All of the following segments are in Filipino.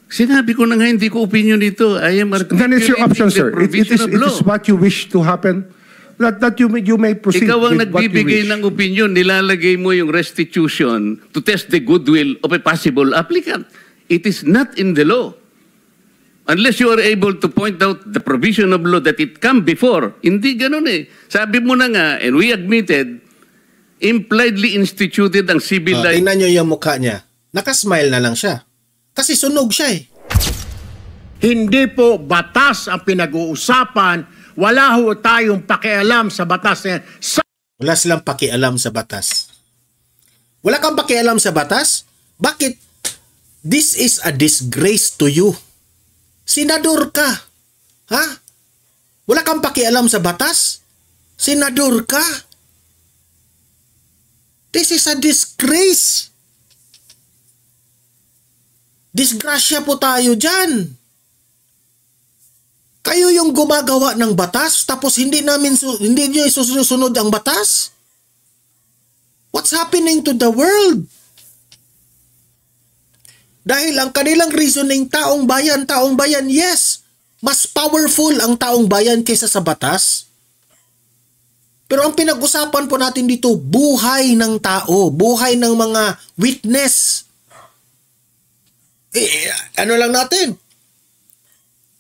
Sinabi ko na nga, hindi ko opinion dito. I am Then it's your option, sir. It is what you wish to happen. That you may proceed. Ikaw ang with what you nagbibigay wish. ng opinion, nilalagay mo yung restitution to test the goodwill of a possible applicant. It is not in the law. Unless you are able to point out the provision of law that it come before. Hindi ganun eh. Sabi mo na nga, and we admitted, impliedly instituted ang civil life. Tingnan nyo yung mukha niya. Nakasmile na lang siya. Kasi sunog siya eh. Hindi po batas ang pinag-uusapan. Wala ho tayong pakialam sa batas na yan. Wala silang pakialam sa batas. Wala kang pakialam sa batas? Bakit? This is a disgrace to you. Senador ka. Ha? Wala kang pakialam sa batas? Senador ka? This is a disgrace. Disgrasya po tayo dyan. Kayo yung gumagawa ng batas tapos hindi nyo isusunod ang batas? What's happening to the world? Dahil ang kanilang reasoning, taong bayan, yes, mas powerful ang taong bayan kaysa sa batas. Pero ang pinag-usapan po natin dito, buhay ng tao, buhay ng mga witness. Ano lang natin?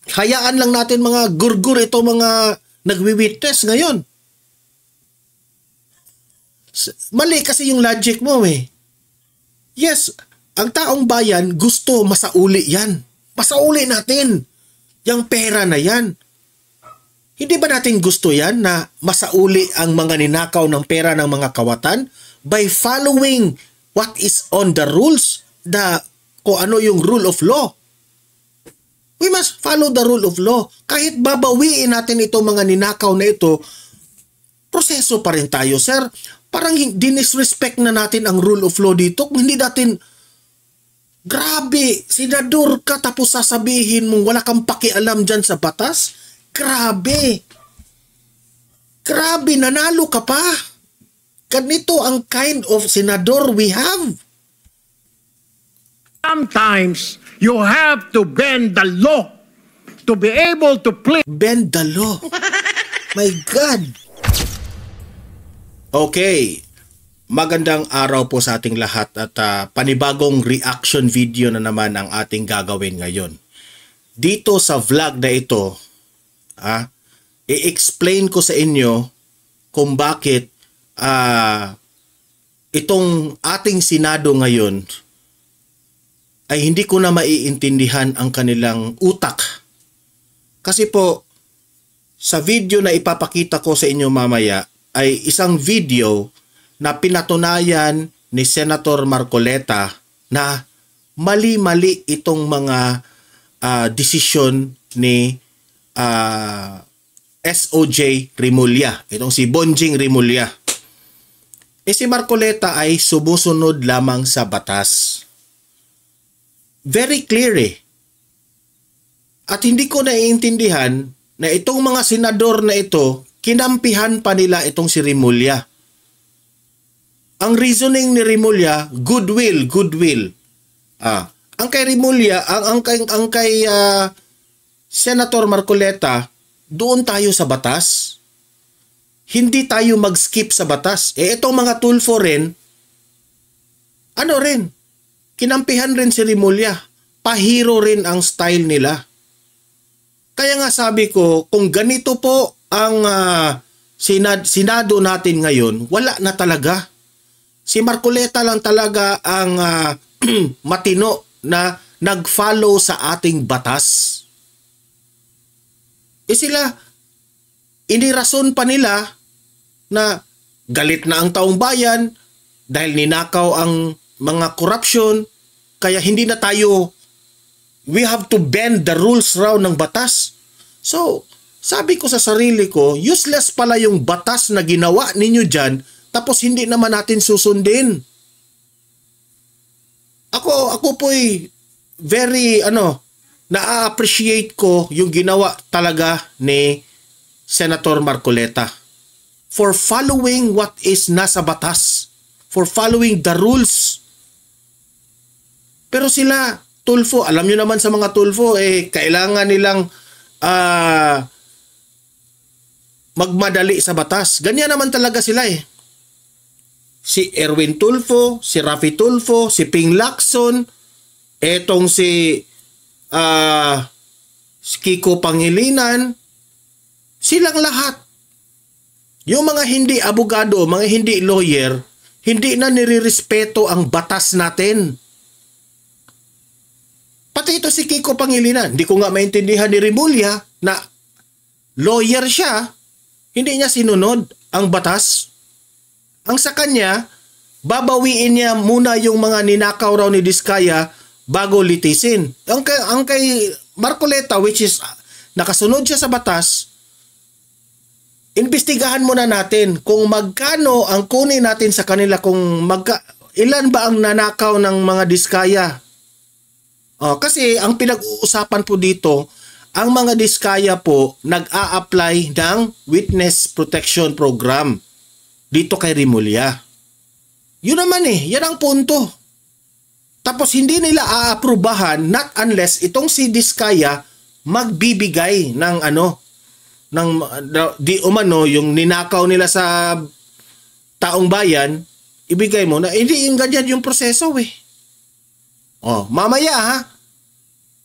Hayaan lang natin mga gurgur ito mga nagwi-witness ngayon. Mali kasi yung logic mo eh. Yes, ang taong bayan gusto masauli yan. Masauli natin yung pera na yan. Hindi ba natin gusto yan na masauli ang mga ninakaw ng pera ng mga kawatan by following what is on the rules, kung ano yung rule of law? We must follow the rule of law. Kahit babawiin natin itong mga ninakaw na ito, proseso pa rin tayo, sir. Parang dinisrespect na natin ang rule of law dito. Kung hindi natin, grabe, senador ka tapos sasabihin mong wala kang pakialam dyan sa batas? Grabe. Grabe, nanalo ka pa. Ganito ang kind of senador we have. Sometimes, you have to bend the law to be able to play. Bend the law. My God. Okay. Magandang araw po sa ating lahat at panibagong reaction video na naman ang ating gagawin ngayon. Dito sa vlog na ito, i-explain ko sa inyo kung bakit itong ating Senado ngayon ay hindi ko na maiintindihan ang kanilang utak. Kasi po, sa video na ipapakita ko sa inyo mamaya ay isang video na pinatunayan ni Senator Marcoleta na mali-mali itong mga desisyon ni SOJ Remulla, itong si Bonjing Remulla. Si Marcoleta ay sumusunod lamang sa batas. Very clear eh. At hindi ko naiintindihan na itong mga senador na ito, kinampihan pa nila itong si Remulla. Ang reasoning ni Remulla, goodwill. Ang kay Remulla, ang kay Senator Marcoleta, doon tayo sa batas. Hindi tayo mag-skip sa batas. Itong mga Tulfo rin, kinampihan rin si Remulla. Pahiro rin ang style nila. Kaya nga sabi ko, kung ganito po ang Senado natin ngayon, wala na talaga. Si Marcoleta lang talaga ang matino na nag-follow sa ating batas. Sila, inirason pa nila na galit na ang taong bayan dahil ninakaw ang mga korupsyon, kaya hindi na tayo, we have to bend the rules raw ng batas. So, sabi ko sa sarili ko, useless pala yung batas na ginawa ninyo dyan, tapos hindi naman natin susundin. Ako po'y very, na-appreciate ko yung ginawa talaga ni Senator Marcoleta for following what is nasa batas, for following the rules. Pero sila, Tulfo, alam nyo naman sa mga Tulfo, kailangan nilang magmadali sa batas. Ganyan naman talaga sila Si Erwin Tulfo, si Rafi Tulfo, si Ping Lacson, etong si Kiko Pangilinan, silang lahat. Yung mga hindi abogado, mga hindi lawyer, hindi na nirirespeto ang batas natin. Pati ito si Kiko Pangilinan, hindi ko nga maintindihan ni Rimulya na lawyer siya, hindi niya sinunod ang batas. Ang sa kanya, babawiin niya muna yung mga ninakaw raw ni Diskaya bago litisin. Ang kay Marcoleta, which is nakasunod siya sa batas, imbestigahan muna natin kung magkano ang kunin natin sa kanila, ilan ba ang nanakaw ng mga Diskaya. Kasi ang pinag-uusapan po dito, ang mga Diskaya po nag-a-apply ng Witness Protection Program dito kay Rimulya. Yun naman yan ang punto. Tapos hindi nila aaprubahan not unless itong si Diskaya magbibigay ng di umano yung ninakaw nila sa taong bayan, ibigay mo na. Hindi yung ganyan yung proseso mamaya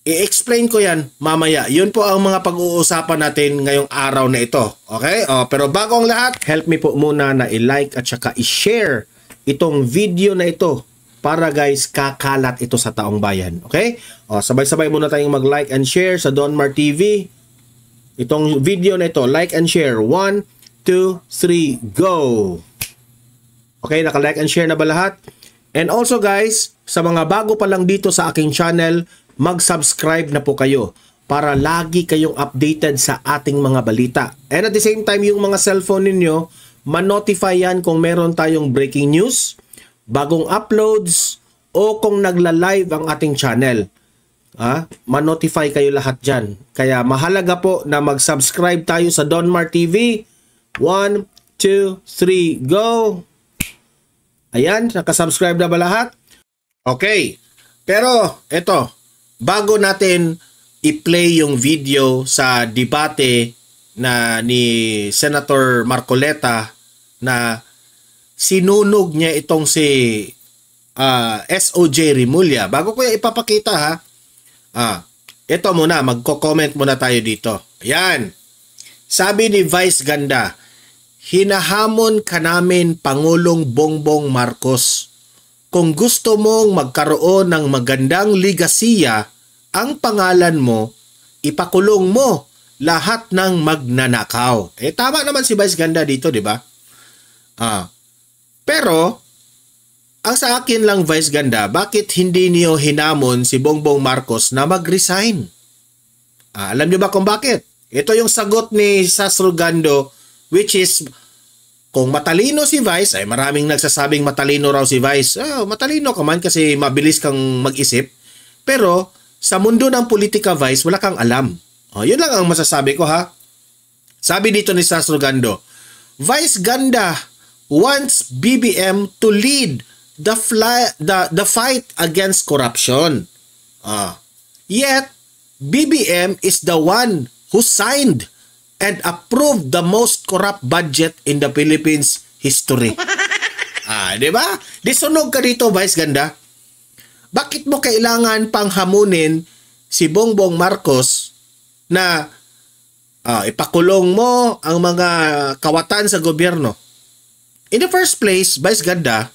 i-explain ko yan mamaya. Yun po ang mga pag-uusapan natin ngayong araw na ito. Okay? Pero bago ang lahat, help me po muna na i-like at saka i-share itong video na ito para guys kakalat ito sa taong bayan. Okay? Sabay-sabay muna tayong mag-like and share sa Donmar TV. Itong video na ito, like and share. 1, 2, 3, go! Okay, naka-like and share na ba lahat? And also guys, sa mga bago pa lang dito sa aking channel, mag-subscribe na po kayo para lagi kayong updated sa ating mga balita. And at the same time, yung mga cellphone ninyo, ma-notify yan kung meron tayong breaking news, bagong uploads, o kung nagla-live ang ating channel. Ma-notify kayo lahat dyan. Kaya mahalaga po na mag-subscribe tayo sa Donmar TV. 1, 2, 3, go! Ayan, nakasubscribe na ba lahat? Okay. Pero, eto, bago natin i-play yung video sa debate na ni Senator Marcoleta na sinunog niya itong si SOJ Rimulya. Bago ko yung ipapakita ito muna, magko-comment muna tayo dito. Ayan. Sabi ni Vice Ganda, hinahamon ka namin Pangulong Bongbong Marcos. Kung gusto mong magkaroon ng magandang ligasiya, ang pangalan mo, ipakulong mo lahat ng magnanakaw. Tama naman si Vice Ganda dito, di ba? Pero, ang sa akin lang, Vice Ganda, bakit hindi niyo hinamon si Bongbong Marcos na mag-resign? Alam niyo ba kung bakit? Ito yung sagot ni Sasrugando, which is, kung matalino si Vice, ay maraming nagsasabing matalino raw si Vice. Matalino ka man kasi mabilis kang mag-isip. Pero, sa mundo ng politika, Vice, wala kang alam. Yun lang ang masasabi ko Sabi dito ni Sasrugando, Vice Ganda wants BBM to lead the fight against corruption. Yet, BBM is the one who signed and approved the most corrupt budget in the Philippines history. Diba? Disunog ka dito, Vice Ganda. Bakit mo kailangan pang hamunin si Bongbong Marcos na ipakulong mo ang mga kawatan sa gobyerno? In the first place, Vice Ganda,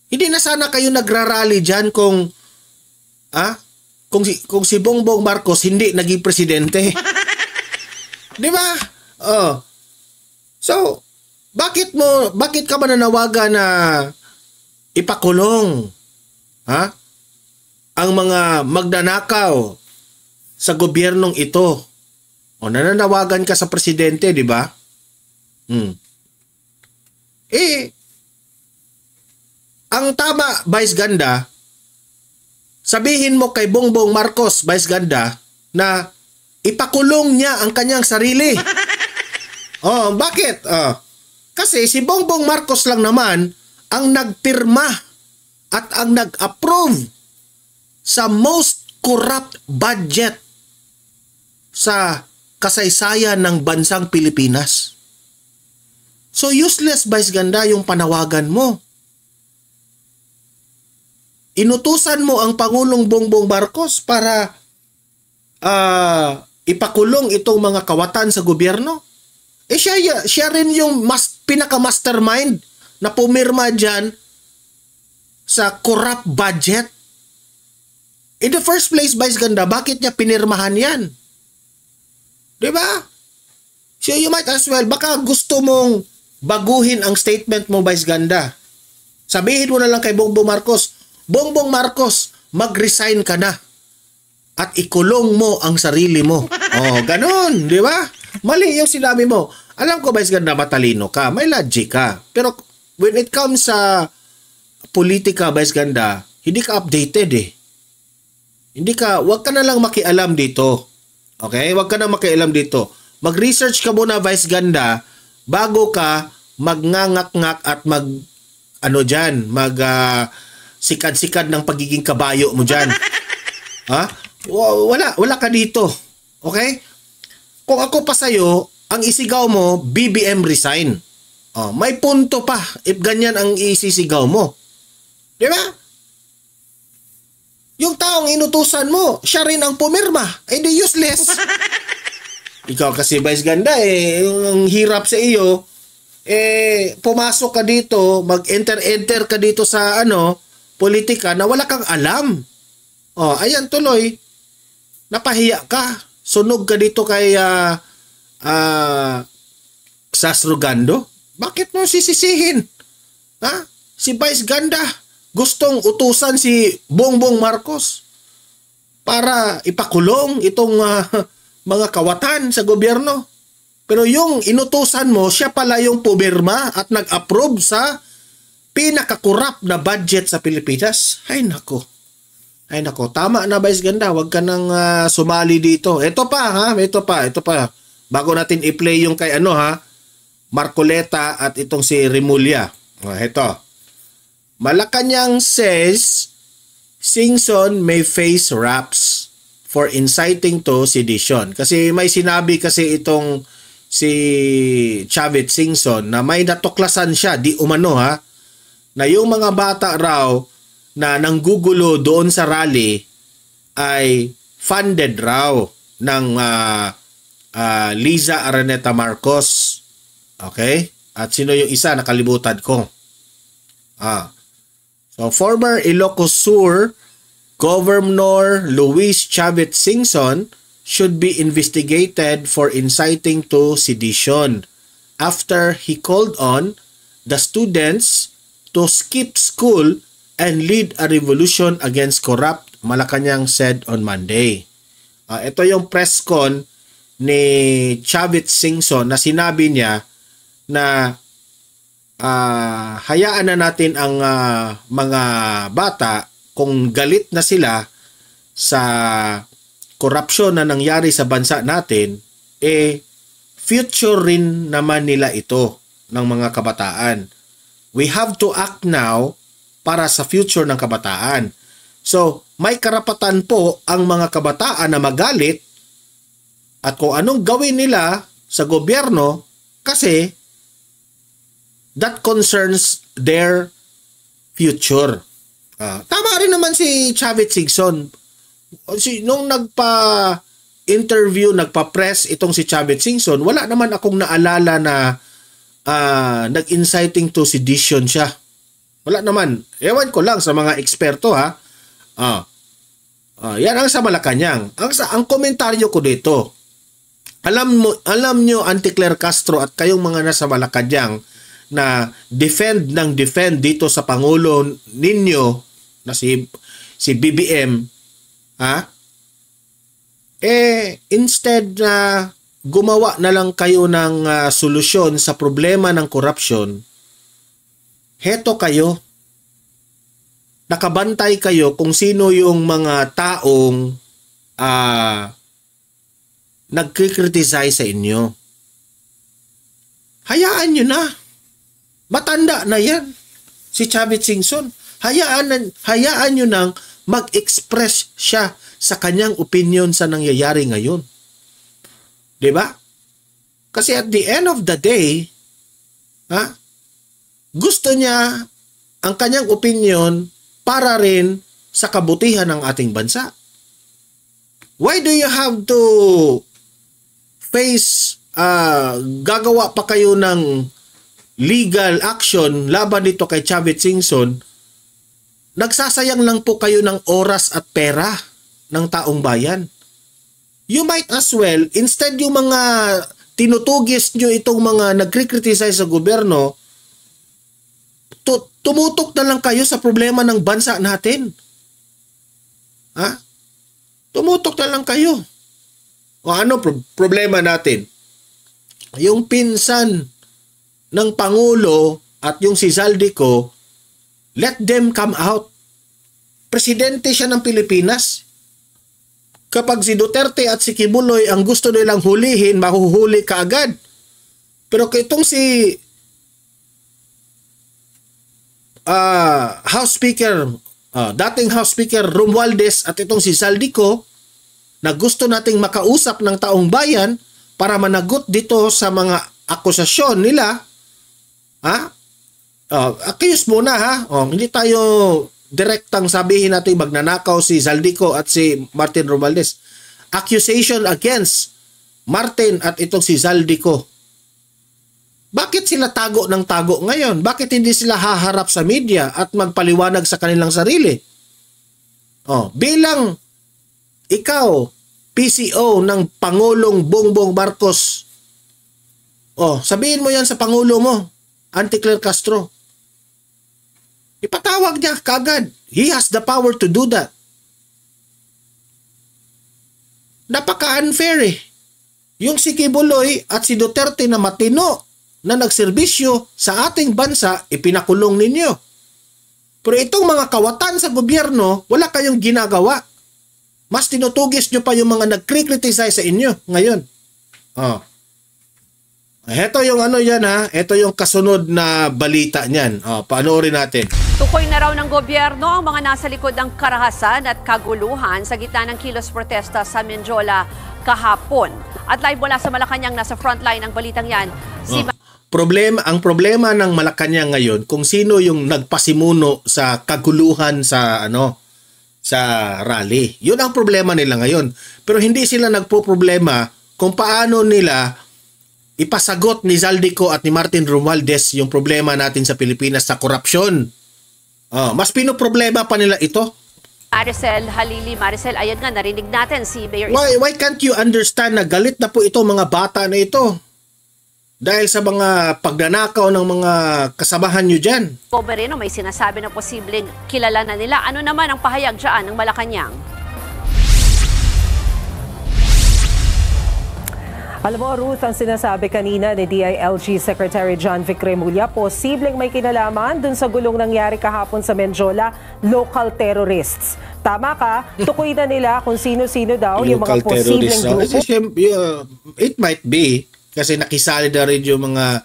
hindi na sana kayo nagrarally dyan kung si Bongbong Marcos hindi naging presidente. Di ba? So, bakit ka ba nanawagan na ipakulong ang mga magnanakaw sa gobyernong ito? Nananawagan ka sa presidente, di ba? Ang tama, Vice Ganda, sabihin mo kay Bongbong Marcos, Vice Ganda, na ipakulong niya ang kanyang sarili. Bakit? Kasi si Bongbong Marcos lang naman ang nagpirma at ang nag-approve sa most corrupt budget sa kasaysayan ng bansang Pilipinas. So useless, Vice Ganda, yung panawagan mo. Inutusan mo ang Pangulong Bongbong Marcos para ipakulong itong mga kawatan sa gobyerno. Siya rin yung pinaka-mastermind na pumirma dyan sa corrupt budget. In the first place, Vice Ganda, bakit niya pinirmahan yan? Diba? So you might as well, baka gusto mong baguhin ang statement mo, Vice Ganda. Sabihin mo na lang kay Bongbong Marcos, Bongbong Marcos, mag-resign ka na at ikulong mo ang sarili mo. Oh, ganun, di ba? Mali yung sinabi mo. Alam ko, Vice Ganda, matalino ka, may logic ka. Pero when it comes sa politika, Vice Ganda, hindi ka updated eh. Wag ka na lang makialam dito. Okay? Wag ka na makialam dito. Mag-research ka muna, Vice Ganda, bago ka magngangak-ngak at sikad-sikad ng pagiging kabayo mo dyan. Ha? Wala ka dito. Okay? Kung ako pa sa'yo, ang isigaw mo, BBM resign. May punto pa if ganyan ang isisigaw mo. Di ba? Yung taong inutusan mo, siya rin ang pumirma. Hindi useless. Ikaw kasi, Vice Ganda, yung hirap sa iyo, pumasok ka dito, mag-enter ka dito sa politika na wala kang alam. Ayan tuloy. Napahiya ka. Sunog ka dito kay Sasrugando. Bakit mo sisisihin? Ha? Si Vice Ganda gustong utusan si Bongbong Marcos para ipakulong itong mga kawatan sa gobyerno. Pero yung inutusan mo, siya pala yung pumirma at nag-approve sa pinakakurap na budget sa Pilipinas. Ay nako. Tama na, Vice Ganda. Huwag ka nang sumali dito. Ito pa. Bago natin i-play yung kay Marcoleta at itong si Remulla. Ito. Malacanang says Singson may face raps for inciting to sedition. Kasi may sinabi kasi itong si Chavit Singson na may natuklasan siya, di umano na yung mga bata raw na nanggugulo doon sa rally ay funded raw ng Liza Araneta Marcos. Okay? At sino yung isa? Nakalimutan ko. So, former Ilocos Sur Governor Luis Chavit Singson should be investigated for inciting to sedition after he called on the students to skip school and lead a revolution against corrupt, Malacanang said on Monday. Ito yung press con ni Chavit Singson na sinabi niya na hayaan na natin ang mga bata kung galit na sila sa korupsyon na nangyari sa bansa natin, future rin naman nila ito ng mga kabataan. We have to act now para sa future ng kabataan. So, may karapatan po ang mga kabataan na magalit at kung anong gawin nila sa gobyerno kasi that concerns their future. Tama rin naman si Chavit Singson. Nung nagpa-interview, nagpa-press itong si Chavit Singson, wala naman akong naalala na nag-inciting to sedition siya. Wala naman. Ewan ko lang sa mga eksperto yan ang sa Malacanang. Ang komentaryo ko dito, alam nyo Auntie Claire Castro at kayong mga nasa Malacanang na defend dito sa Pangulo ninyo na si BBM, instead na gumawa na lang kayo ng solusyon sa problema ng corruption, heto kayo, nakabantay kayo kung sino yung mga taong nagkikriticize sa inyo. Hayaan nyo na. Matanda na yan. Si Chavit Singson. Hayaan nyo nang mag-express siya sa kanyang opinion sa nangyayari ngayon. 'Di ba? Kasi at the end of the day, gusto niya ang kanyang opinion para rin sa kabutihan ng ating bansa. Why do you have to face, gagawa pa kayo ng legal action laban dito kay Chavit Singson? Nagsasayang lang po kayo ng oras at pera ng taong bayan. You might as well, instead yung mga tinutugis nyo itong mga nagkri-criticize sa gobyerno, tumutok na lang kayo sa problema ng bansa natin. Tumutok na lang kayo. O ano problema natin? Yung pinsan ng Pangulo at yung si Zaldico, let them come out. Presidente siya ng Pilipinas. Kapag si Duterte at si Kibuloy ang gusto nilang hulihin, mahuhuli ka agad. Pero itong si House Speaker, dating House Speaker Romualdez at itong si Zaldico, na gusto nating makausap ng taong bayan para managot dito sa mga akusasyon nila, accuse muna hindi tayo direktang sabihin natin magnanakaw si Zaldico at si Martin Romualdez. Accusation against Martin at itong si Zaldico. Bakit sila tago ng tago ngayon? Bakit hindi sila haharap sa media at magpaliwanag sa kanilang sarili? Bilang ikaw, PCO ng Pangulong Bongbong Marcos, sabihin mo yan sa Pangulo mo, Auntie Castro. Ipatawag niya kagad. He has the power to do that. Napaka-unfair Yung si Kibuloy at si Duterte na matino na nagserbisyo sa ating bansa, ipinakulong ninyo. Pero itong mga kawatan sa gobyerno, wala kayong ginagawa. Mas tinutugis nyo pa yung mga nag-criticize sa inyo ngayon. Ito yung ito yung kasunod na balita niyan. Panoorin natin. Tukoy na raw ng gobyerno ang mga nasa likod ng karahasan at kaguluhan sa gitna ng kilos protesta sa Menjola kahapon. At live mula sa Malacanang, nasa frontline ng balitang yan. Ang problema ng Malacanang ngayon, kung sino yung nagpasimuno sa kaguluhan sa rally. Yun ang problema nila ngayon. Pero hindi sila nagpo-problema kung paano nila ipasagot ni Zaldico at ni Martin Romualdez yung problema natin sa Pilipinas sa korupsyon. Mas pinoproblema pa nila ito. Maricel Halili, Maricel, ayan nga, narinig natin si Mayor... Why can't you understand na galit na po ito mga bata na ito? Dahil sa mga pagnanakaw ng mga kasamahan nyo dyan. Pomerino, may sinasabi na posibleng kilala na nila. Ano naman ang pahayag dyan ng Malacanang? Alam mo, Ruth, ang sinasabi kanina ni DILG Secretary John Vic Remulla, posibleng may kinalaman dun sa gulong nangyari kahapon sa Menjola, local terrorists. Tama ka, tukoy na nila kung sino-sino daw yung mga posibleng grupo. It might be, kasi nakisali na rin yung mga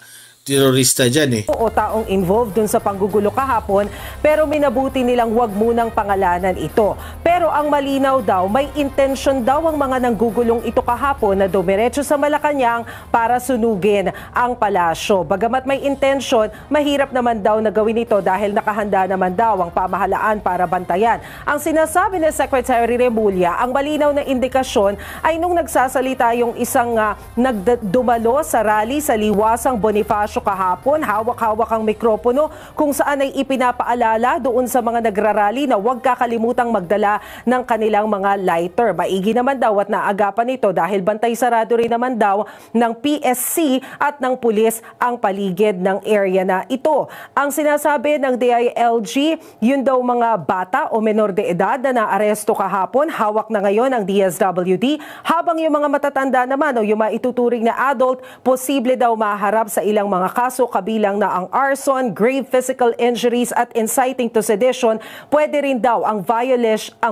terorista dyan O taong involved dun sa panggugulo kahapon, pero minabuti nilang wag munang pangalanan ito. Pero ang malinaw daw, may intention daw ang mga nanggugulong ito kahapon na dumiretso sa Malacanang para sunugin ang palasyo. Bagamat may intention, mahirap naman daw na gawin ito dahil nakahanda naman daw ang pamahalaan para bantayan. Ang sinasabi ni Secretary Remulla, ang malinaw na indikasyon ay nung nagsasalita yung isang nagdumalo sa rally sa Liwasang Bonifacio kahapon, hawak-hawak ang mikropono kung saan ay ipinapaalala doon sa mga nagrarally na huwag kakalimutang magdala ng kanilang mga lighter. Maigi naman daw at naagapan ito dahil bantay sarado rin naman daw ng PSC at ng pulis ang paligid ng area na ito. Ang sinasabi ng DILG, yun daw mga bata o menor de edad na naaresto kahapon, hawak na ngayon ang DSWD, habang yung mga matatanda naman o yung maituturing na adult, posible daw maharap sa ilang mga kaso kabilang na ang arson, grave physical injuries at inciting to sedition. Pwede rin daw ang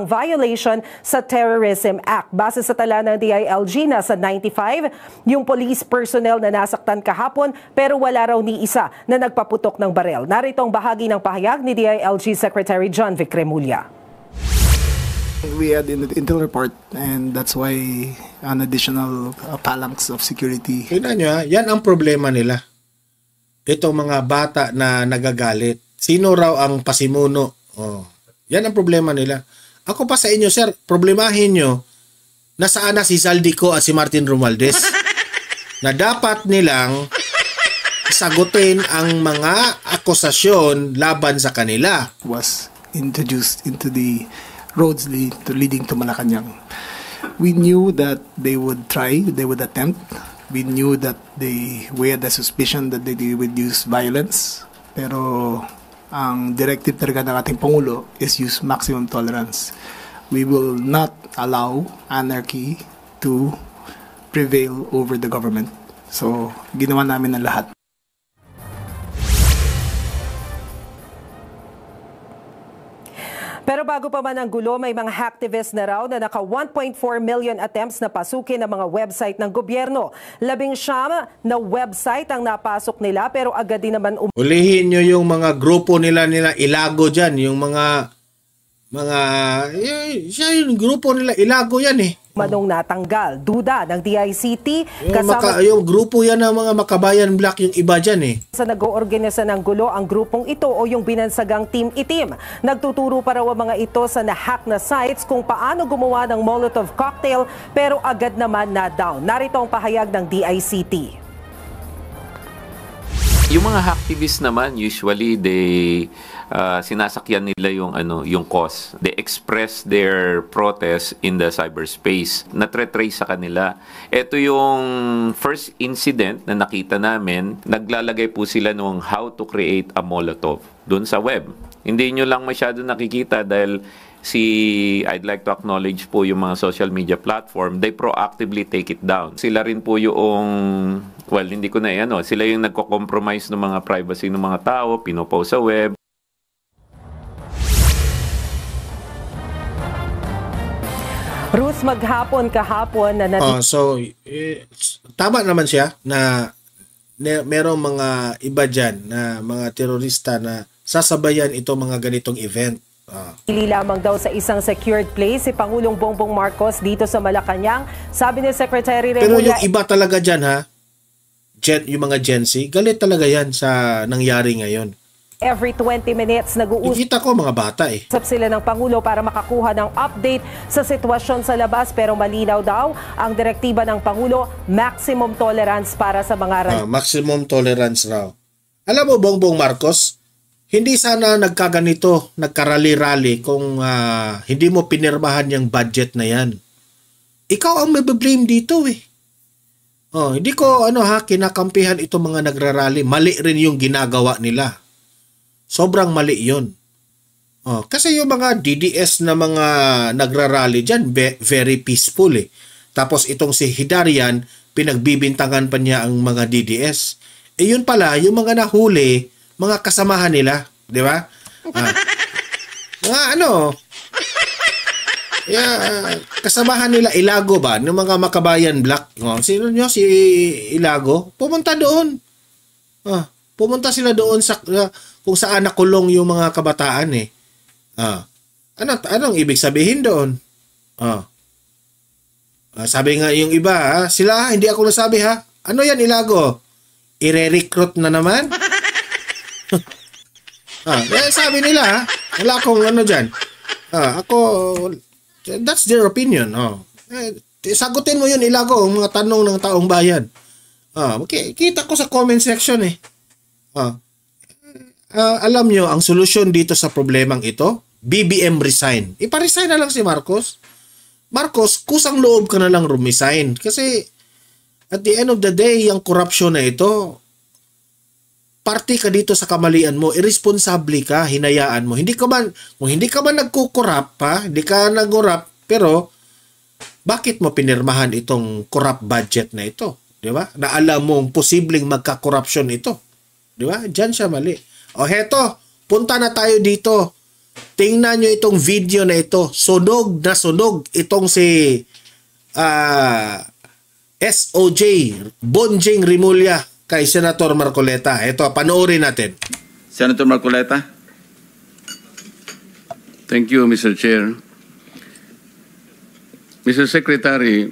violation sa Terrorism Act. Base sa tala ng DILG, nasa 95 yung police personnel na nasaktan kahapon, pero wala raw ni isa na nagpaputok ng barel. Narito ang bahagi ng pahayag ni DILG Secretary John Vic Remulla. We had in the intel report, and that's why an additional phalanx of security. Tingnan nyo, yan ang problema nila. Itong mga bata na nagagalit. Sino raw ang pasimuno? Oh, yan ang problema nila. Ako pa sa inyo, sir, problemahin nyo, nasaan na si Saldico at si Martin Romualdez na dapat nilang sagutin ang mga akusasyon laban sa kanila. Was introduced into the roads leading to Malacanang. We knew that they would try, they would attempt. We knew that we had the suspicion that they would use violence. Pero ang directive talaga ng ating Pangulo is use maximum tolerance. We will not allow anarchy to prevail over the government. So, ginawa namin ang lahat. Pero bago pa man ang gulo, may mga hacktivists na raw na naka 1.4 million attempts na pasukin ang mga website ng gobyerno. 19 na website ang napasok nila pero agad din naman ulihin nyo yung mga grupo nila ilago dyan. Yung yung grupo nila ilago yan eh. Manong natanggal. Duda ng DICT. Yung grupo yan ng mga Makabayan Black, yung iba dyan eh. Sa nag-oorganisa ng gulo ang grupong ito o yung binansagang Team Itim. Nagtuturo pa raw ang mga ito sa na-hack na sites kung paano gumawa ng Molotov cocktail pero agad naman na-down. Narito ang pahayag ng DICT. Yung mga hacktivists naman, usually sinasakyan nila yung cause. They express their protest in the cyberspace. Natre-trace sa kanila. Ito yung first incident na nakita namin. Naglalagay po sila nung how to create a Molotov dun sa web. Hindi nyo lang masyado nakikita dahil I'd like to acknowledge po yung mga social media platform, they proactively take it down. Sila rin po yung, hindi ko na sila yung nagko-compromise ng mga privacy ng mga tao, pinopost sa web. Ruth, kahapon na tama naman siya na merong mga iba dyan na mga terorista na sasabayan ito mga ganitong event. Hindi lamang daw sa isang secured place si Pangulong Bongbong Marcos dito sa Malacanang. Sabi ni Secretary Remulla. Pero yung iba talaga dyan yung mga Gen Z, galit talaga yan sa nangyari ngayon. Every 20 minutes nag-uusap. Nakita ko mga bata Sila ng Pangulo para makakuha ng update sa sitwasyon sa labas pero malinaw daw ang direktiba ng Pangulo, maximum tolerance para sa mga maximum tolerance raw. Alam mo, Bongbong Marcos, hindi sana nagkarali-rali kung hindi mo pinirmahan yung budget na yan. Ikaw ang mabiblame dito eh. Hindi ko kinakampihan itong mga nagrarally. Mali rin yung ginagawa nila. Sobrang mali yun. Kasi yung mga DDS na mga nagrarally dyan, very peaceful eh. Tapos itong si Hidarian, pinagbibintangan pa niya ang mga DDS. Yun pala, yung mga nahuli, mga kasamahan nila, di ba? Kasamahan nila Ilago ba? Ng mga Makabayan Black. Sino nyo? Si Ilago? Pumunta doon. Pumunta sila doon sa kung saan nakulong yung mga kabataan eh. Anong ibig sabihin doon? Sabi nga yung iba, sila, hindi ako nasabi ha. Ano yan, Ilago? I-recruit na naman? Sabi nila, wala akong dyan. That's their opinion. Sagutin mo yun, Ilago, ang mga tanong ng taong bayan. Kita ko sa comment section eh. Alam nyo, ang solusyon dito sa problemang ito, BBM resign. Ipa-resign na lang si Marcos. Marcos, kusang loob ka na lang resign. Kasi at the end of the day, yung corruption na ito, party ka dito sa kamalian mo, irresponsable ka, hinayaan mo. Kung hindi ka man nagkukorap, hindi ka nagkorap, pero bakit mo pinirmahan itong corrupt budget na ito? Di ba? Na alam mong posibleng magka-corruption ito. Di ba? Diyan siya mali. Heto, punta na tayo dito. Tingnan nyo itong video na ito. Sunog na sunog itong si SOJ, Bonjing Rimulya, kay Senator Marcoleta. Ito, panoorin natin. Senator Marcoleta. Thank you, Mr. Chair. Mr. Secretary,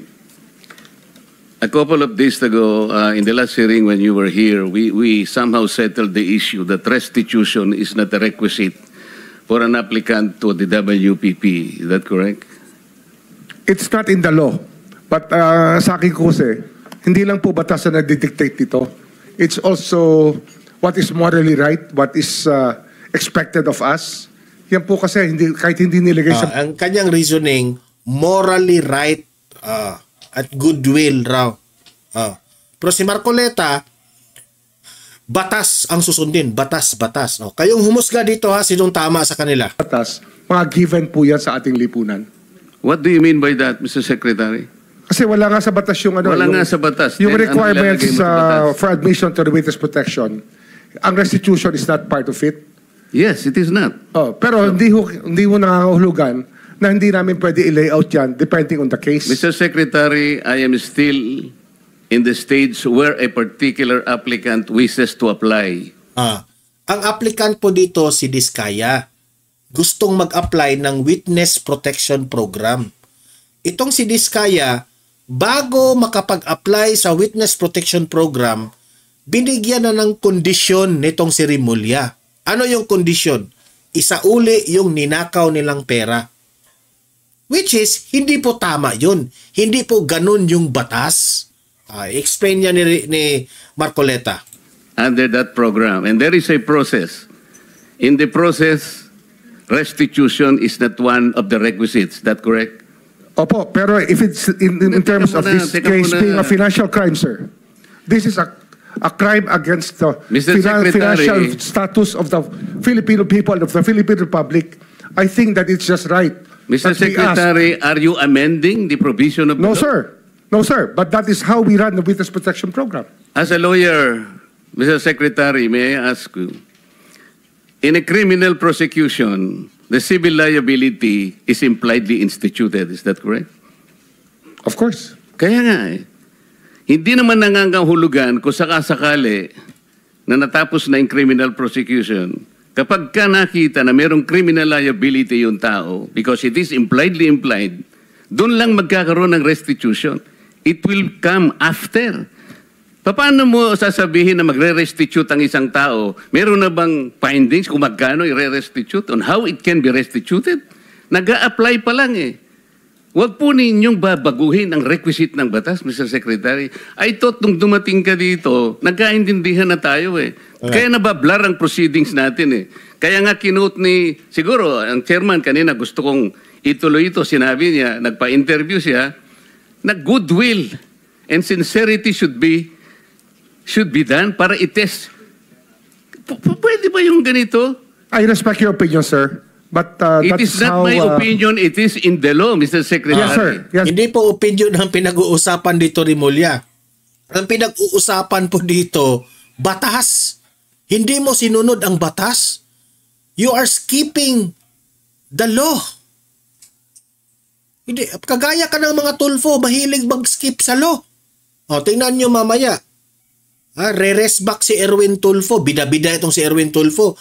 a couple of days ago, in the last hearing when you were here, we somehow settled the issue that restitution is not a requisite for an applicant to the WPP. Is that correct? It's not in the law. But sa akin ko kasi, hindi lang po batas na nagdidictate dito. It's also what is morally right, what is expected of us. Yan po kasi, kahit hindi nilagay sa... Ang kanyang reasoning, morally right at goodwill raw. Pero si Marcoleta, batas ang susundin. Batas. Kayong humusga dito ha, sinong tama sa kanila? Batas, mga given po yan sa ating lipunan. What do you mean by that, Mr. Secretary? Kasi wala nga sa batas yung ano. Wala nga sa batas. Yung Then, requirements ano batas? for admission to the witness protection. Ang restitution is not part of it. Yes, it is not. Pero hindi mo nangangahulugan na hindi namin pwede i-layout yan depending on the case. Mr. Secretary, I am still in the stage where a particular applicant wishes to apply. Ang applicant po dito si Diskaya. Gustong mag-apply ng Witness Protection Program. Itong si Diskaya, bago makapag-apply sa Witness Protection Program, binigyan na ng kondisyon nitong si Remulla. Ano yung kondisyon? Isauli yung ninakaw nilang pera. Which is, hindi po tama yun. Hindi po ganun yung batas. Explain niya ni Marcoleta. Under that program. And there is a process. In the process, restitution is not one of the requisites. Is that correct? Opo, pero if it's in terms of this case being a financial crime, sir, this is a crime against the financial status of the Filipino people, of the Philippine Republic. I think that it's just right. Mr. Secretary, are you amending the provision of the law? No, sir. But that is how we run the Witness Protection Program. As a lawyer, Mr. Secretary, may I ask you, in a criminal prosecution, the civil liability is impliedly instituted. Is that correct? Of course. Kaya nga hindi naman nangangahulugan kung sakasakali na natapos na yung criminal prosecution, kapag ka nakita na mayroong criminal liability yung tao, because it is impliedly implied, doon lang magkakaroon ng restitution. It will come after. Paano mo sasabihin na magre-restitute ang isang tao? Meron na bang findings kung magkano i-restitute on how it can be restituted? Nag-a-apply pa lang eh. Huwag po ninyong babaguhin ang requisite ng batas, Mr. Secretary. I thought nung dumating ka dito, nagkaintindihan na tayo eh. Kaya nabablar ang proceedings natin eh. Kaya nga kinote ni, siguro, ang chairman kanina gusto kong ituloy ito. Sinabi niya, nagpa-interview siya, na goodwill and sincerity should be done para i-test. Pwede ba yung ganito? I respect your opinion, sir. But it is not my opinion, it is in the law, Mr. Secretary. Yes, sir. Yes. Hindi po opinion ang pinag-uusapan dito, Remulla. Ang pinag-uusapan po dito, batas. Hindi mo sinunod ang batas. You are skipping the law. Hindi, kagaya ka ng mga tulfo, mahilig mag-skip sa law. Tingnan nyo mamaya. Re-rest back si Erwin Tulfo. Bida-bida itong si Erwin Tulfo.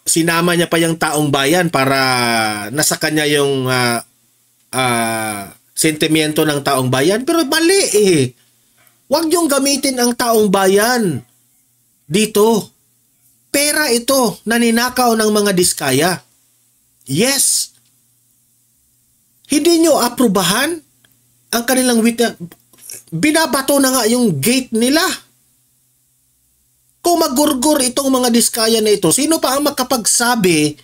Sinama niya pa yung taong bayan para nasa kanya yung sentimiento ng taong bayan. Pero mali eh. Huwag niyong gamitin ang taong bayan dito. Pera ito na ninakaw ng mga Diskaya. Yes. Hindi niyo aprubahan ang kanilang witness. Binabato na nga yung gate nila. Kung magurgur itong mga Diskaya na ito, sino pa ang makapagsabi,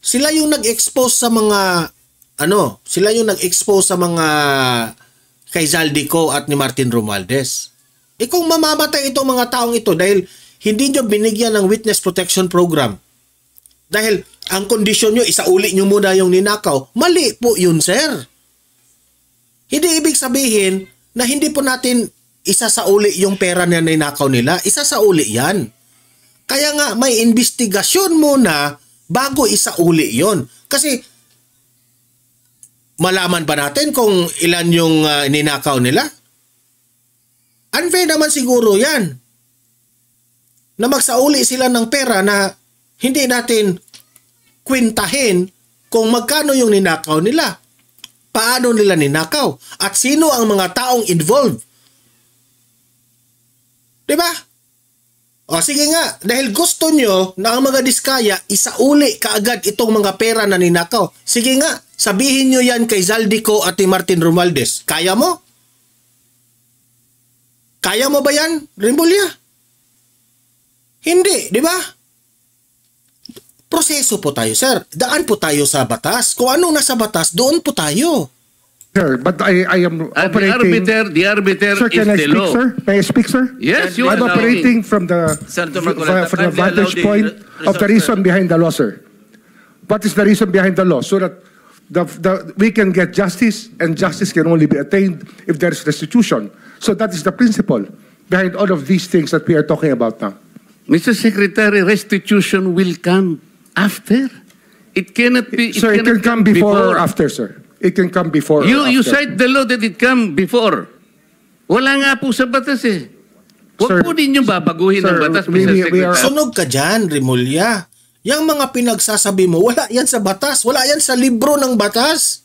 sila yung nag-expose sa mga, sila yung nag-expose sa mga kay Zaldico at ni Martin Romualdez. Kung mamamatay itong mga taong ito dahil hindi nyo binigyan ng Witness Protection Program, dahil ang kondisyon nyo, isauli nyo muna yung ninakaw, mali po yun, sir. Hindi ibig sabihin na hindi po natin isasauli yung pera na ninakaw nila. Isasauli yan. Kaya nga may investigasyon muna bago isauli yon. Kasi malaman ba natin kung ilan yung ninakaw nila? Unfair naman siguro yan. Na magsauli sila ng pera na hindi natin kwentahin kung magkano yung ninakaw nila. Paano nila ninakaw? At sino ang mga taong involved? Diba? O sige nga, dahil gusto nyo na ang mga Diskaya isauli kaagad itong mga pera na ninakaw. Sige nga, sabihin nyo yan kay Zaldico at ni Martin Romualdez. Kaya mo? Kaya mo ba yan, Rimulya? Hindi, di ba? Proseso po tayo, sir. Daan po tayo sa batas. Kung anong nasa batas, doon po tayo. Sir, but I am operating... The arbiter Sir, is can I the speak, law. sir? May I speak, sir? Yes, you I'm are operating from the Senator Marcoleta, from the kindly allow vantage the point of the reason behind the law, sir. What is the reason behind the law? So that we can get justice, and justice can only be attained if there is restitution. So that is the principle behind all of these things that we are talking about now. Mr. Secretary, restitution will come after. It cannot be... Sir, it can come before or after, sir. It can come before or after. You cite the law that it come before. Wala nga po sa batas eh. Sir, Huwag po ninyong babaguhin ang sir, batas, we Mr. Secretary. are- Sunog ka dyan, Rimulya. Yang mga pinagsasabi mo, wala yan sa batas. Wala yan sa libro ng batas.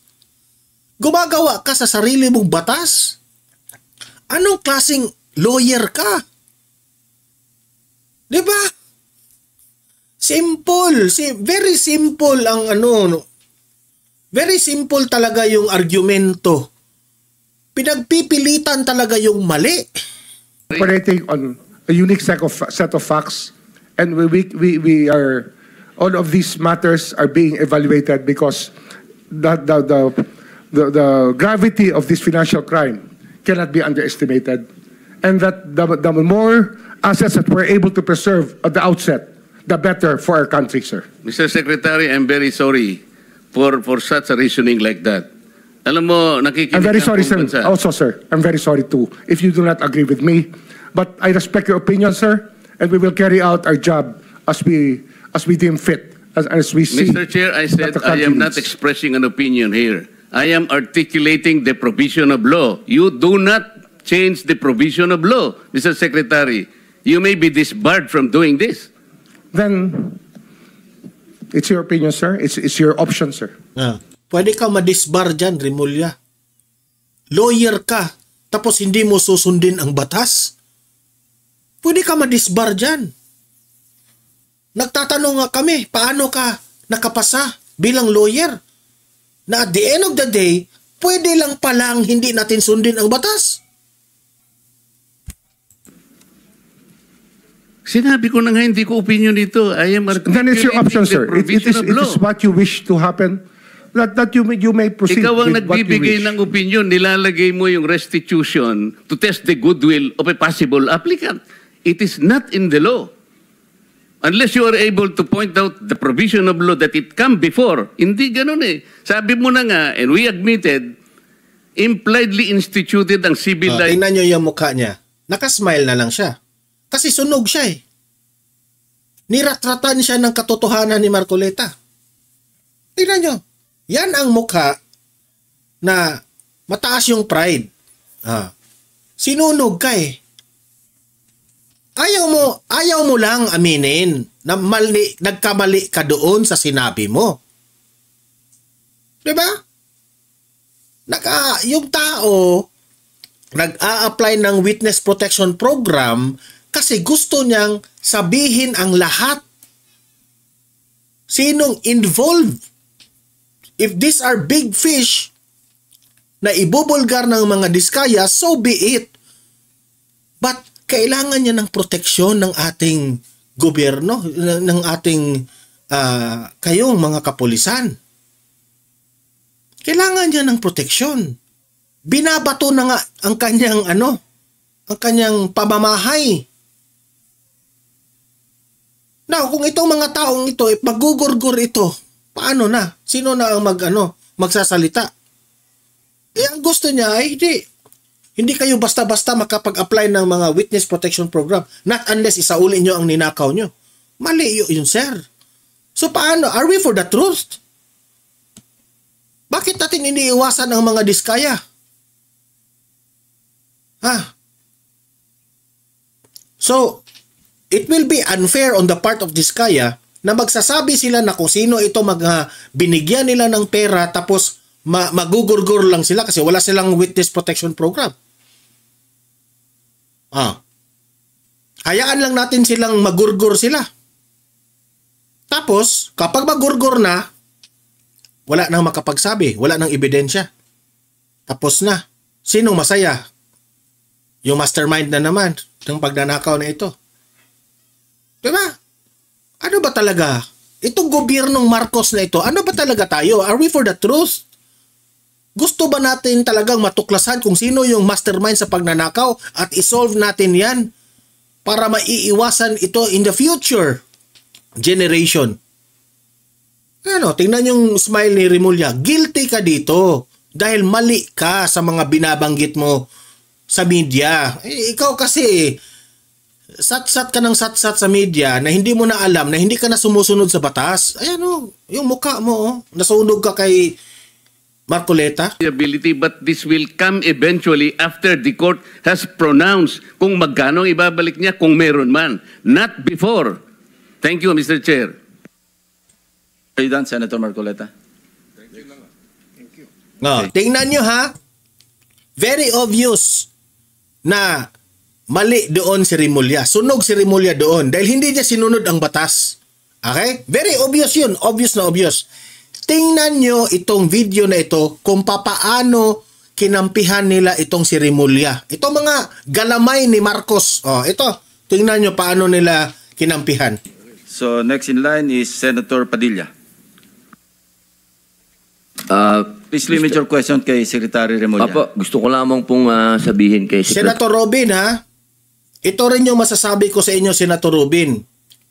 Gumagawa ka sa sarili mong batas. Anong klaseng lawyer ka? Di ba? Simple. Very simple ang very simple talaga yung argumento. Pinagpipilitan talaga yung mali. Operating on a unique set of facts, and we are, all of these matters are being evaluated because the gravity of this financial crime cannot be underestimated, and that the more assets that we're able to preserve at the outset, the better for our country, sir. Mr. Secretary, I'm very sorry for such a reasoning like that. Alam mo, nakikinig I'm very ang sorry, buong sir. bansa. Also, sir, I'm very sorry too if you do not agree with me. But I respect your opinion, sir, and we will carry out our job as we deem fit, as we see. Mr. Chair, I said that the I am country not needs. expressing an opinion here. I am articulating the provision of law. You do not change the provision of law, Mr. Secretary. You may be disbarred from doing this. Then it's your opinion, sir. It's your option, sir. Pwede ka madisbar dyan, Rimulya. Lawyer ka, tapos hindi mo susundin ang batas. Pwede ka madisbar dyan. Nagtatanong nga kami, paano ka nakapasa bilang lawyer? Na at the end of the day, pwede lang palang hindi natin sundin ang batas. Sinabi ko na nga, hindi ko opinion dito. I am Then it's your option, sir. It is what you wish to happen. That you may proceed Ikaw ang with what you nagbibigay wish. ng opinion, nilalagay mo yung restitution to test the goodwill of a possible applicant. It is not in the law. Unless you are able to point out the provision of law that it come before. Hindi ganun eh. Sabi mo na nga, and we admitted, impliedly instituted ang civil life. Tingnan nyo yung mukha niya. Nakasmile na lang siya. Kasi sunog siya eh. Niratratan siya ng katotohanan ni Marcoleta. Tingnan nyo. Yan ang mukha na mataas yung pride. Sinunog ka eh. Ayaw mo lang aminin na nagkamali ka doon sa sinabi mo. Diba? Yung tao nag-a-apply ng witness protection program kasi gusto niyang sabihin ang lahat. Sinong involved? If these are big fish na ibubulgar ng mga Diskaya, so be it. But kailangan niya ng proteksyon ng ating gobyerno, ng ating kayong mga kapulisan. Kailangan niya ng proteksyon. Binabato na nga ang kanyang pamamahay. Now, kung itong mga taong ito, magugurgur ito, paano na? Sino na ang magsasalita? Ang gusto niya ay hindi kayo basta-basta makapag-apply ng mga witness protection program. Not unless isauli nyo ang ninakaw nyo. Mali yun, sir. So paano? Are we for the truth? Bakit natin iniiwasan ang mga Diskaya? So, it will be unfair on the part of Diskaya na magsasabi sila na kung sino ito binigyan nila ng pera tapos magugurgur lang sila kasi wala silang witness protection program. Hayaan lang natin silang magurgur sila. Tapos, kapag magurgur na, wala nang makapagsabi, wala nang ebidensya. Tapos na. Sinong masaya? Yung mastermind na naman ng pagnanakaw na ito. Diba? Ano ba talaga? Itong gobyernong Marcos na ito, ano ba talaga tayo? Are we for the truth? Gusto ba natin talagang matuklasan kung sino yung mastermind sa pagnanakaw at isolve natin yan para maiiwasan ito in the future generation? Ano, tingnan yung smile ni Remulla. Guilty ka dito dahil mali ka sa mga binabanggit mo sa media. Ikaw kasi sat-sat ka ng sat-sat sa media na hindi mo na alam, na hindi ka na sumusunod sa batas. Ayan o, yung mukha mo, nasunog ka kay Marcoleta. But this will come eventually after the court has pronounced kung magkano ibabalik niya kung meron man. Not before. Thank you, Mr. Chair. Are you done, Senator Marcoleta? Tingnan nyo ha, very obvious na mali doon si Remulla. Sunog si Remulla doon dahil hindi niya sinunod ang batas. Okay? Very obvious yun. Obvious na obvious. Tingnan nyo itong video na ito kung papaano kinampihan nila itong si Remulla. Ito mga galamay ni Marcos. Ito. Tingnan nyo paano nila kinampihan. So next in line is Senator Padilla. Please limit your question kay Secretary Remulla. Apo, gusto ko lamang pong sabihin kay Senator Robin ha. Ito rin yung masasabi ko sa inyo, Senator Robin.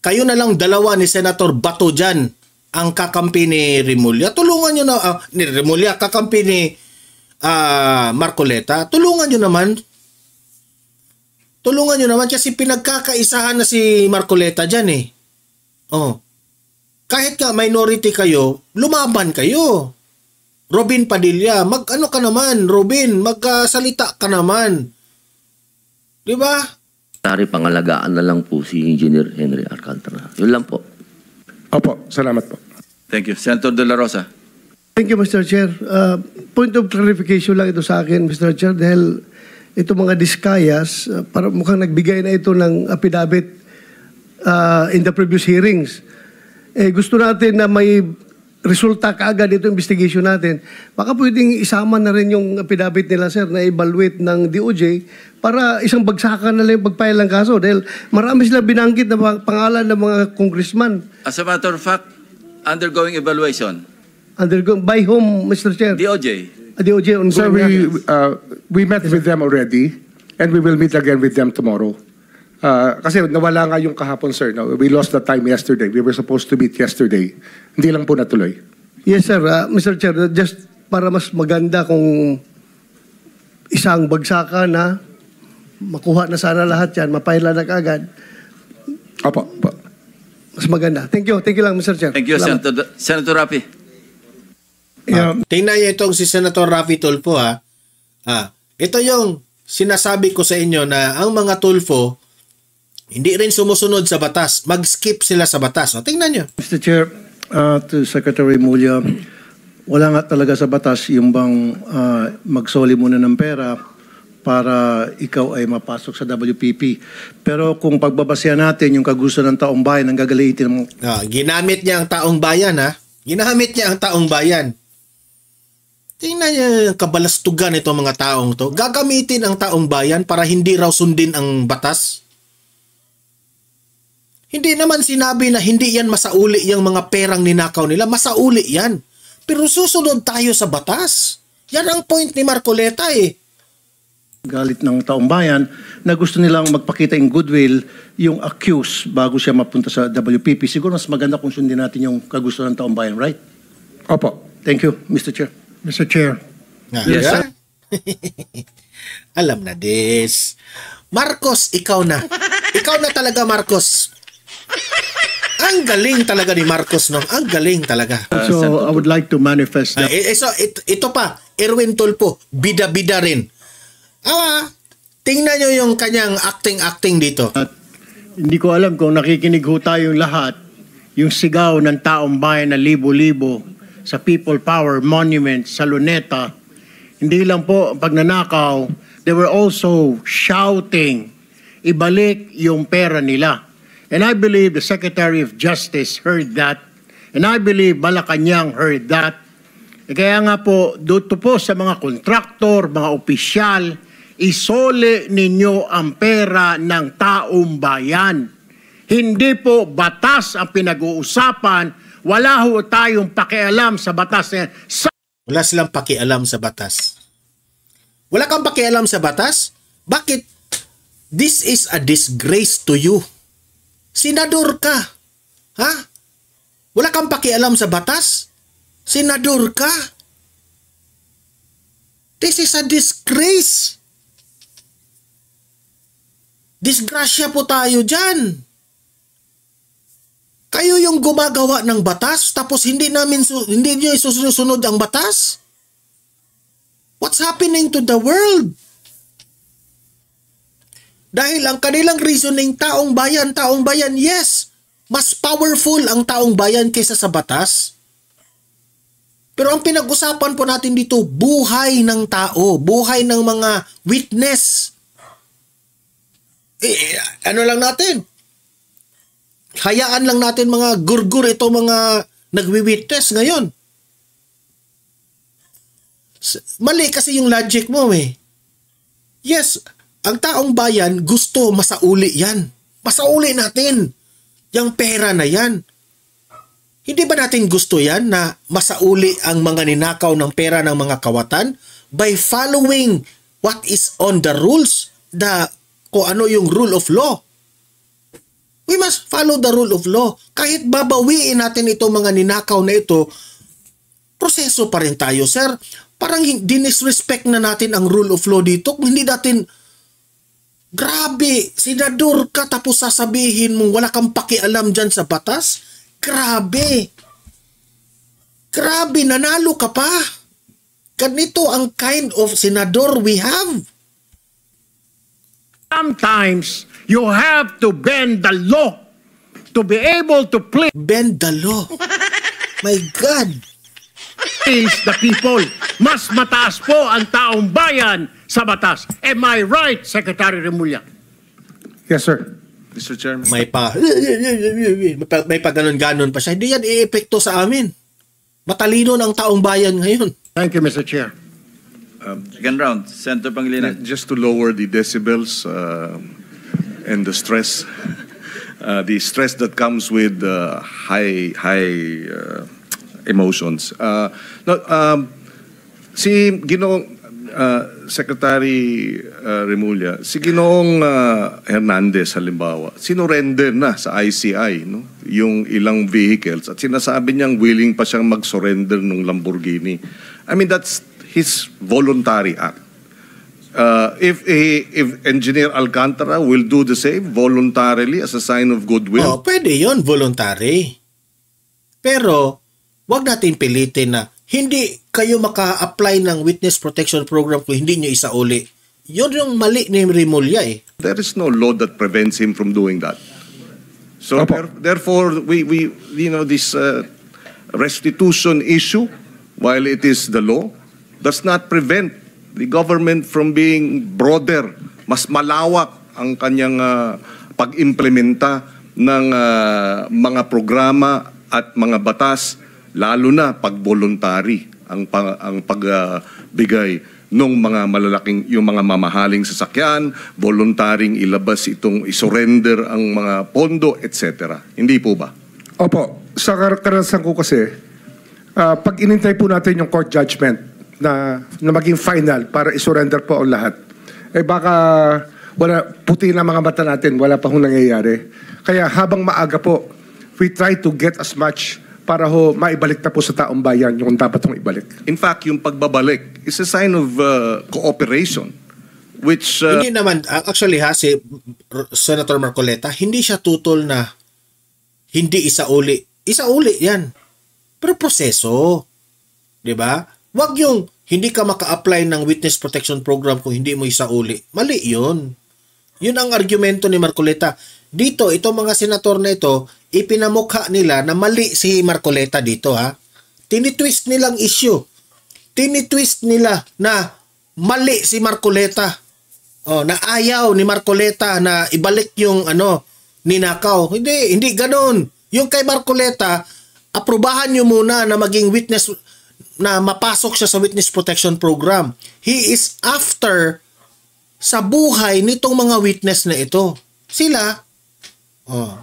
Kayo na lang dalawa ni Senator Bato dyan ang kakampi ni Remulla. Tulungan nyo na, ni Remulla, kakampi ni Marcoleta. Tulungan nyo naman. Tulungan nyo naman kasi pinagkakaisahan na si Marcoleta dyan eh. Kahit nga minority kayo, lumaban kayo. Robin Padilla, mag-ano ka naman, Robin, magkasalita ka naman. Di ba? Pangalagaan na lang po si Engineer Henry Alcantara. Yun lang po. Opo, salamat po. Thank you. Senator De La Rosa. Thank you, Mr. Chair. Point of clarification lang ito sa akin, Mr. Chair, dahil ito mga diskayas, para mukhang nagbigay na ito ng affidavit in the previous hearings. Gusto natin na may resulta kaagad ito investigation natin. Baka pwedeng isama na rin yung affidavit nila, sir, na evaluate ng DOJ para isang bagsakan na lang pagpile ng kaso dahil marami sila binanggit na pangalan ng mga congressman. As a matter of fact, undergoing evaluation. By whom, Mr. Chair? DOJ. DOJ on So we met with them already and we will meet again with them tomorrow. Kasi nawala nga yung kahapon, sir. No? We lost the time yesterday. We were supposed to meet yesterday. Hindi lang po natuloy. Yes, sir. Mr. Chair, just para mas maganda kung isang bagsakan na makuha na sana lahat yan, mapaila na kaagad. Opo. Mas maganda. Thank you. Thank you lang, Mr. Chair. Thank you, Senator Rapi. Tingnan niyo itong si Senator Rafi Tulfo ha. Ito yung sinasabi ko sa inyo na ang mga Tulfo hindi rin sumusunod sa batas. Mag-skip sila sa batas. Tingnan nyo. Mr. Chair, to Secretary Remulla, wala nga talaga sa batas yung bang magsoli muna ng pera para ikaw ay mapasok sa WPP. Pero kung pagbabasehan natin yung kagusto ng taong bayan, ang gagalitin mo. Ginamit niya ang taong bayan ha. Ginamit niya ang taong bayan. Tingnan niya yung kabalastugan itong mga taong to. Gagamitin ang taong bayan para hindi raw sundin ang batas. Hindi naman sinabi na hindi yan masauli yung mga perang ninakaw nila. Masauli yan. Pero susunod tayo sa batas. Yan ang point ni Marcoleta eh. Galit ng taong bayan na gusto nilang magpakita in goodwill yung accused bago siya mapunta sa WPP. Siguro mas maganda kung sundin natin yung kagusto ng taong bayan, right? Opo. Thank you, Mr. Chair. Mr. Chair. Yes, sir. Alam na, Des. Marcos, ikaw na. Ikaw na talaga, Marcos. Ang galing talaga ni Marcos, no? Ang galing talaga. So, I would like to manifest that. So, ito pa, Erwin Tulfo, bida-bida rin. Tingnan nyo yung kanyang acting dito. Hindi ko alam kung nakikinig ho tayong lahat yung sigaw ng taong bayan na libo-libo sa People Power Monument sa Luneta, hindi lang po pagnanakaw, they were also shouting, ibalik yung pera nila. And I believe the Secretary of Justice heard that. And I believe Malacanang heard that. Kaya nga po, dito po sa mga kontraktor, mga opisyal, isole ninyo ang pera ng taong bayan. Hindi po batas ang pinag-uusapan. Wala ho tayong pakialam sa batas. Wala silang pakialam sa batas. Wala kang pakialam sa batas? Bakit? This is a disgrace to you. Senador ka. Ha? Wala kang pakialam sa batas? Senador ka. This is a disgrace. Disgrasya po tayo dyan. Kayo yung gumagawa ng batas tapos hindi nyo isusunod ang batas? What's happening to the world? Dahil ang kanilang reasoning, taong bayan, yes, mas powerful ang taong bayan kaysa sa batas. Pero ang pinag-usapan po natin dito, buhay ng tao, buhay ng mga witness. Ano lang natin? Hayaan lang natin mga gurgur ito mga nagwi-witness ngayon. Mali kasi yung logic mo eh. Yes, ang taong bayan gusto masauli yan. Masauli natin yung pera na yan. Hindi ba natin gusto yan na masauli ang mga ninakaw ng pera ng mga kawatan by following what is on the rules, kung ano yung rule of law? We must follow the rule of law. Kahit babawiin natin itong mga ninakaw na ito, proseso pa rin tayo, sir. Parang dinisrespect na natin ang rule of law dito. Hindi natin, grabe, senador ka tapos sasabihin mong wala kang pakialam dyan sa batas? Grabe. Grabe, nanalo ka pa. Ganito ang kind of senador we have. Sometimes, you have to bend the law to be able to please. Bend the law. My God. Please the people. Mas mataas po ang taong bayan sa batas. Am I right, Secretary Remulla? Yes, sir. Mr. Chairman. May pa ganon-ganon pa siya. Hindi yan i-epekto sa amin. Matalino ng taong bayan ngayon. Thank you, Mr. Chair. Second round, Senator Pangilinan. Just to lower the decibels and the stress that comes with high emotions. Si Ginoong Secretary Remulla, si Ginoong Hernandez halimbawa, sinurrender na sa ICI yung ilang vehicles at sinasabi niyang willing pa siyang mag-surrender ng Lamborghini. I mean, that's his voluntary act. If Engineer Alcantara will do the same voluntarily as a sign of goodwill. Pwede yon, voluntary. Pero wag natin pilitin na hindi kayo maka-apply ng witness protection program kung hindi nyo isauli. Yun yung mali ni Remulla eh. There is no law that prevents him from doing that. So therefore, we this restitution issue, while it is the law, does not prevent the government from being broader, mas malawak ang kanyang pag-implementa ng mga programa at mga batas, lalo na pag voluntary ang pagbigay ng mga malalaking, yung mga mamahaling sasakyan, voluntaring ilabas itong isurrender ang mga pondo, etc. Hindi po ba? Opo. Sa karanasan ko kasi, pag inintay po natin yung court judgment na maging final para isurrender po ang lahat, baka puti na mga mata natin, wala pa hong nangyayari. Kaya habang maaga po, we try to get as much para maibalik na po sa taong bayan yung dapat hong ibalik. In fact, yung pagbabalik is a sign of cooperation, which... Hindi naman, actually si Senator Marcoleta, hindi siya tutol na hindi isauli. Isauli yan. Pero proseso. Diba? Wag yung hindi ka maka-apply ng witness protection program kung hindi mo isauli. Mali yun. Yun ang argumento ni Marcoleta. Dito, itong mga senator na ito, ipinamukha nila na mali si Marcoleta dito ha. Tinitwist nilang issue. Tinitwist nila na mali si Marcoleta. Na ayaw ni Marcoleta na ibalik yung ninakaw. Hindi ganoon. Yung kay Marcoleta, aprobahan nyo muna na maging witness, na mapasok siya sa Witness Protection Program. He is after sa buhay nitong mga witness na ito. Sila,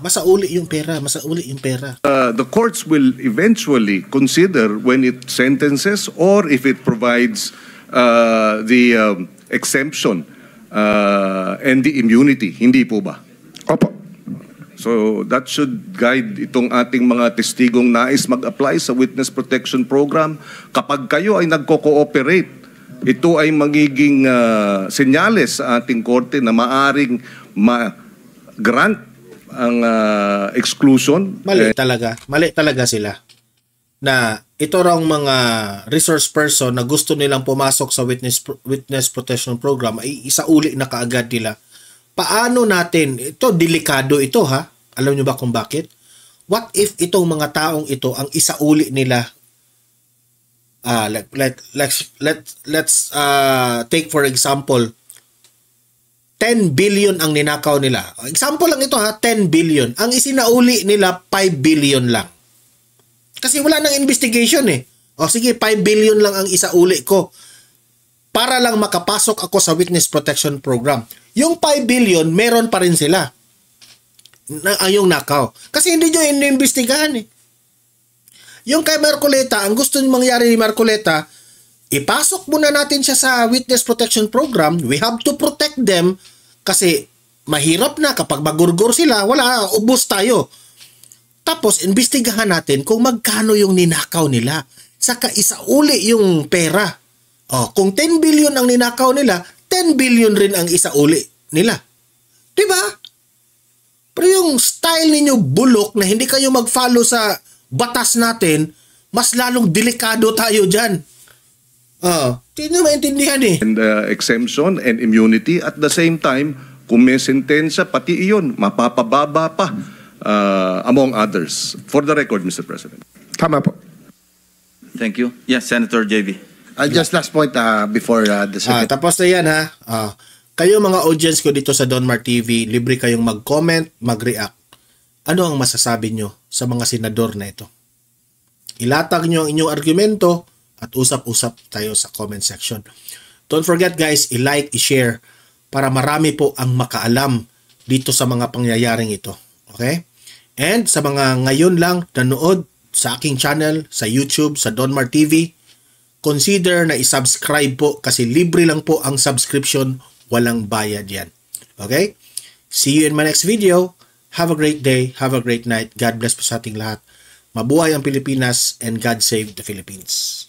masauli yung pera, masauli yung pera. The courts will eventually consider when it sentences or if it provides the exemption and the immunity. Hindi po ba? Opo. So that should guide itong ating mga testigong nais mag-apply sa Witness Protection Program. Kapag kayo ay nagko-cooperate, ito ay magiging senyales sa ating korte na maaring ma-grant ang exclusion. Mali talaga sila. Na ito raw mga resource person na gusto nilang pumasok sa Witness Protection Program ay isauli na kaagad nila. Paano natin, ito delikado ito ha? Alam nyo ba kung bakit? What if itong mga taong ito ang isauli nila? Let's take for example 10 billion ang ninakaw nila. Example lang ito ha, 10 billion. Ang isinauli nila 5 billion lang. Kasi wala nang investigation eh. Sige, 5 billion lang ang isauli ko para lang makapasok ako sa Witness Protection Program. Yung 5 billion, meron pa rin sila. Yung nakaw. Kasi hindi nyo inimbestigahan eh. Yung kay Marcoleta, ang gusto nyo mangyari ni Marcoleta, ipasok muna natin siya sa Witness Protection Program. We have to protect them kasi mahirap na kapag magurgur sila, wala, ubos tayo. Tapos, imbestigahan natin kung magkano yung ninakaw nila. Saka isauli yung pera. Kung 10 billion ang ninakaw nila, 10 billion rin ang isauli nila. Diba? Pero yung style ninyo bulok na hindi kayo mag-follow sa batas natin, mas lalong delikado tayo dyan. Hindi nyo maintindihan eh. And exemption and immunity at the same time, kung may sentensya, pati iyon, mapapababa pa among others. For the record, Mr. President. Tama po. Thank you. Yes, Senator JB. Just last point before the second. Tapos na yan ha. Kayo mga audience ko dito sa Donmar TV, libre kayong mag-comment, mag-react. Ano ang masasabi nyo sa mga senador na ito? Ilatag nyo ang inyong argumento at usap-usap tayo sa comment section. Don't forget guys, i-like, i-share para marami po ang makaalam dito sa mga pangyayaring ito. Okay? And sa mga ngayon lang nanood sa aking channel, sa YouTube, sa Donmar TV, consider na i-subscribe po kasi libre lang po ang subscription, walang bayad yan. Okay? See you in my next video. Have a great day. Have a great night. God bless po sa ating lahat. Mabuhay ang Pilipinas and God save the Philippines.